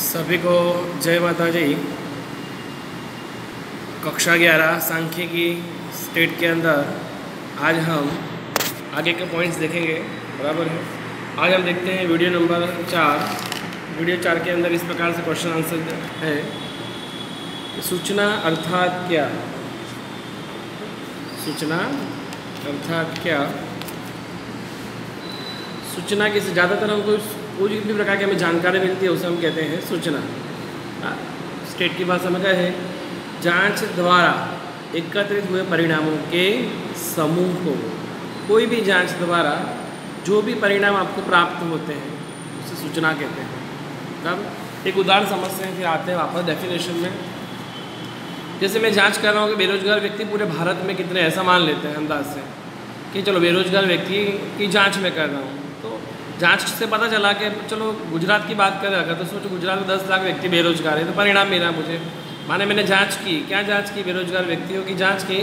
सभी को जय माता जी। कक्षा 11 सांख्यिकी स्टेट के अंदर आज हम आगे के पॉइंट्स देखेंगे। बराबर है। आज हम देखते हैं वीडियो नंबर 4। वीडियो 4 के अंदर इस प्रकार से क्वेश्चन आंसर है। सूचना अर्थात क्या? सूचना अर्थात क्या? सूचना की ज़्यादातर हमको कोई भी प्रकार की हमें जानकारी मिलती है उसे हम कहते हैं सूचना। स्टेट की भाषा में क्या है? जांच द्वारा एकत्रित हुए परिणामों के समूह को, कोई भी जांच द्वारा जो भी परिणाम आपको प्राप्त होते हैं उसे सूचना कहते हैं। अब एक उदाहरण समझते हैं, फिर आते हैं वापस डेफिनेशन में। जैसे मैं जांच कर रहा हूँ कि बेरोजगार व्यक्ति पूरे भारत में कितने, ऐसा मान लेते हैं अंदाज से कि चलो बेरोजगार व्यक्ति की जांच में कर रहा हूँ, तो जांच से पता चला कि चलो गुजरात की बात करें अगर, तो सोचो गुजरात में 10 लाख व्यक्ति बेरोजगार है, तो परिणाम मिला मुझे। माने मैंने जांच की, क्या जांच की? बेरोजगार व्यक्तियों की जांच की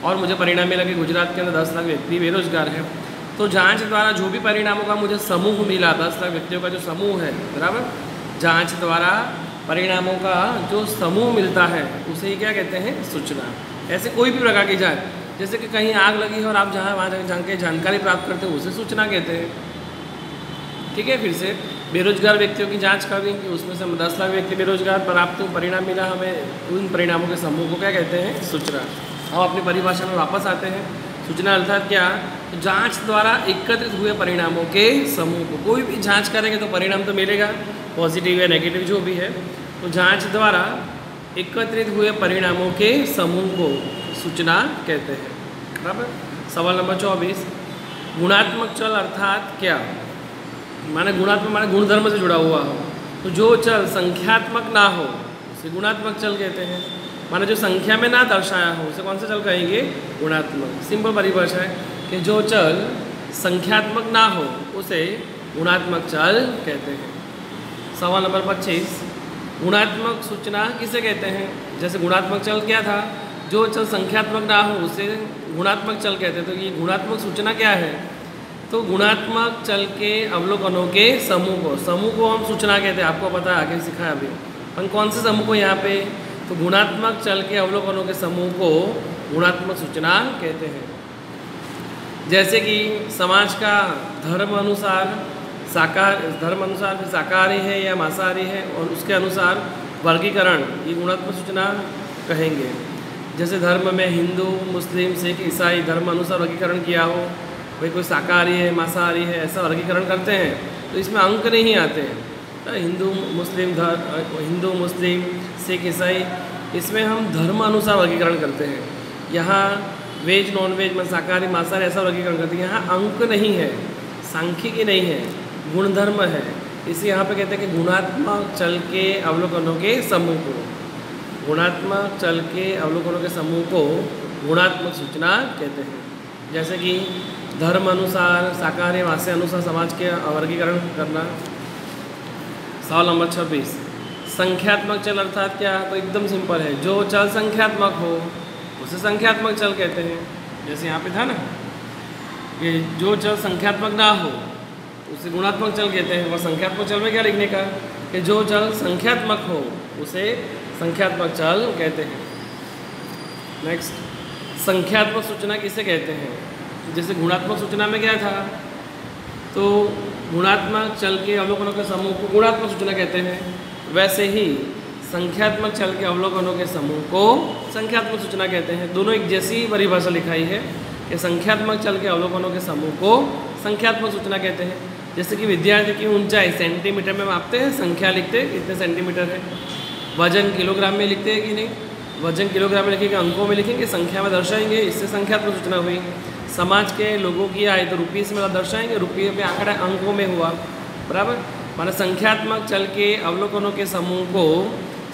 और मुझे परिणाम मिला कि गुजरात के अंदर 10 लाख व्यक्ति बेरोजगार है। तो जांच द्वारा जो भी परिणामों का मुझे समूह मिला, 10 लाख व्यक्तियों का जो समूह है, बराबर, जांच द्वारा परिणामों का जो समूह मिलता है उसे ही क्या कहते हैं? सूचना। ऐसे कोई भी प्रकार की जांच, जैसे कि कहीं आग लगी है और आप जहाँ वहाँ जाके जानकारी प्राप्त करते हो उसे सूचना कहते हैं। ठीक है। फिर से बेरोजगार व्यक्तियों की जांच कर दी कि उसमें से 10 लाख व्यक्ति बेरोजगार प्राप्त परिणाम मिला हमें, उन परिणामों के समूह को क्या कहते हैं? सूचना। हम अपनी परिभाषा में वापस आते हैं। सूचना अर्थात क्या? तो जांच द्वारा एकत्रित हुए परिणामों के समूह को, कोई भी जांच करेंगे तो परिणाम तो मिलेगा, पॉजिटिव या नेगेटिव जो भी है। तो जांच द्वारा एकत्रित हुए परिणामों के समूह को सूचना कहते हैं। बराबर। सवाल नंबर 24, गुणात्मक चल अर्थात क्या? माने गुणात्मक माने गुणधर्म से जुड़ा हुआ हो, तो जो चल संख्यात्मक ना हो उसे गुणात्मक चल कहते हैं। माने जो संख्या में ना दर्शाया हो उसे कौन सा चल कहेंगे? गुणात्मक। सिंपल परिभाषा है कि जो चल संख्यात्मक ना हो उसे गुणात्मक चल कहते हैं। सवाल नंबर 25, गुणात्मक सूचना किसे कहते हैं? जैसे गुणात्मक चल क्या था? जो चल संख्यात्मक ना हो उसे गुणात्मक चल कहते हैं। तो ये गुणात्मक सूचना क्या है? तो गुणात्मक चल के अवलोकनों के समूह को हम सूचना कहते हैं। आपको पता है, आगे सिखाया अभी हम कौन से समूह को यहाँ पे, तो गुणात्मक चल के अवलोकनों के समूह को गुणात्मक सूचना कहते हैं। जैसे कि समाज का धर्म अनुसार शाकाहारी है या मांसाहारी है और उसके अनुसार वर्गीकरण, ये गुणात्मक सूचना कहेंगे। जैसे धर्म में हिंदू, मुस्लिम, सिख, ईसाई धर्म अनुसार वर्गीकरण किया हो, भाई कोई शाकाहारी है, मांसाहारी है, ऐसा वर्गीकरण करते हैं तो इसमें अंक नहीं आते हैं। तो हिंदू मुस्लिम, सिख, ईसाई, इसमें हम धर्म अनुसार वर्गीकरण करते हैं। यहाँ वेज नॉन वेज में शाकाहारी मांसाहारी ऐसा वर्गीकरण करते हैं। यहाँ अंक नहीं है, सांख्यिकी नहीं है, गुणधर्म है। इसे यहाँ पे कहते हैं कि गुणात्मक चल के अवलोकनों के समूह को, गुणात्मक चल के अवलोकनों के समूह को गुणात्मक सूचना कहते हैं। जैसे कि धर्म अनुसार, शाकाहारी मांसाहारी अनुसार समाज के वर्गीकरण करना। सवाल नंबर 26, संख्यात्मक चल अर्थात क्या? तो एकदम सिंपल है, जो चल संख्यात्मक हो उसे संख्यात्मक चल कहते हैं। जैसे यहाँ पे था ना कि जो चल संख्यात्मक ना हो उसे गुणात्मक चल कहते हैं। और संख्यात्मक चल में क्या लिखने का कि जो चल संख्यात्मक हो उसे संख्यात्मक चल कहते हैं। नेक्स्ट, संख्यात्मक सूचना किसे कहते हैं? जैसे गुणात्मक सूचना में क्या था, तो गुणात्मक चल के अवलोकनों के समूह को गुणात्मक सूचना कहते हैं। वैसे ही संख्यात्मक चल के अवलोकनों के समूह को संख्यात्मक सूचना कहते हैं। दोनों एक जैसी परिभाषा लिखाई है कि संख्यात्मक चल के अवलोकनों के समूह को संख्यात्मक सूचना कहते हैं। जैसे कि विद्यार्थी की ऊंचाई सेंटीमीटर में मापते हैं, संख्या लिखते हैं कितने सेंटीमीटर है। वजन किलोग्राम में लिखते हैं कि नहीं? वजन किलोग्राम में लिखेंगे, अंकों में लिखेंगे, संख्या में दर्शाएंगे, इससे संख्यात्मक सूचना हुई। समाज के लोगों की आय तो रुपीस में दर्शाएंगे, रुपये पे आंकड़ा अंकों में हुआ। बराबर। माना संख्यात्मक चल के अवलोकनों के समूह को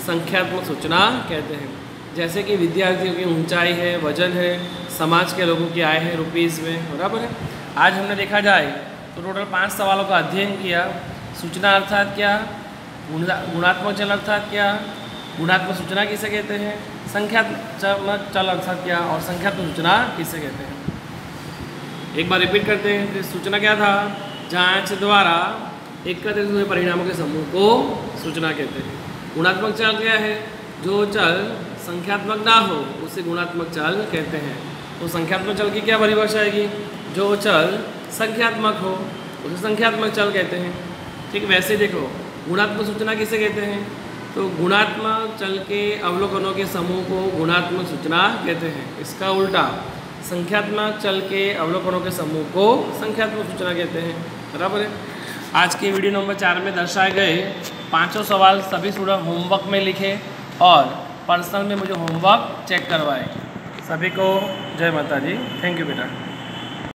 संख्यात्मक सूचना कहते हैं। जैसे कि विद्यार्थियों की ऊंचाई है, वजन है, समाज के लोगों की आय है रुपीस में। बराबर है। आज हमने देखा जाए तो टोटल 5 सवालों का अध्ययन किया। सूचना अर्थात क्या? गुणात्मक चल अर्थात क्या? गुणात्मक सूचना किसे कहते हैं? संख्यात्मक चल अर्थात क्या? और संख्यात्मक सूचना किसे कहते हैं? एक बार रिपीट करते हैं। सूचना क्या था? जांच द्वारा एकत्रित हुए परिणामों के समूह को सूचना कहते हैं। गुणात्मक चल क्या है? जो चल संख्यात्मक ना हो उसे गुणात्मक चल कहते हैं। तो संख्यात्मक चल की क्या परिभाषा आएगी? जो चल संख्यात्मक हो उसे संख्यात्मक चल कहते हैं। ठीक, वैसे देखो गुणात्मक सूचना किसे कहते हैं? तो गुणात्मक चल के अवलोकनों के समूह को गुणात्मक सूचना कहते हैं। इसका उल्टा संख्यात्मक चल के अवलोकनों के समूह को संख्यात्मक सूचना कहते हैं। बराबर है। आज के वीडियो नंबर 4 में दर्शाए गए 5 सवाल सभी स्टूडेंट होमवर्क में लिखे और पर्सनल में मुझे होमवर्क चेक करवाएं। सभी को जय माता दी। थैंक यू बेटा।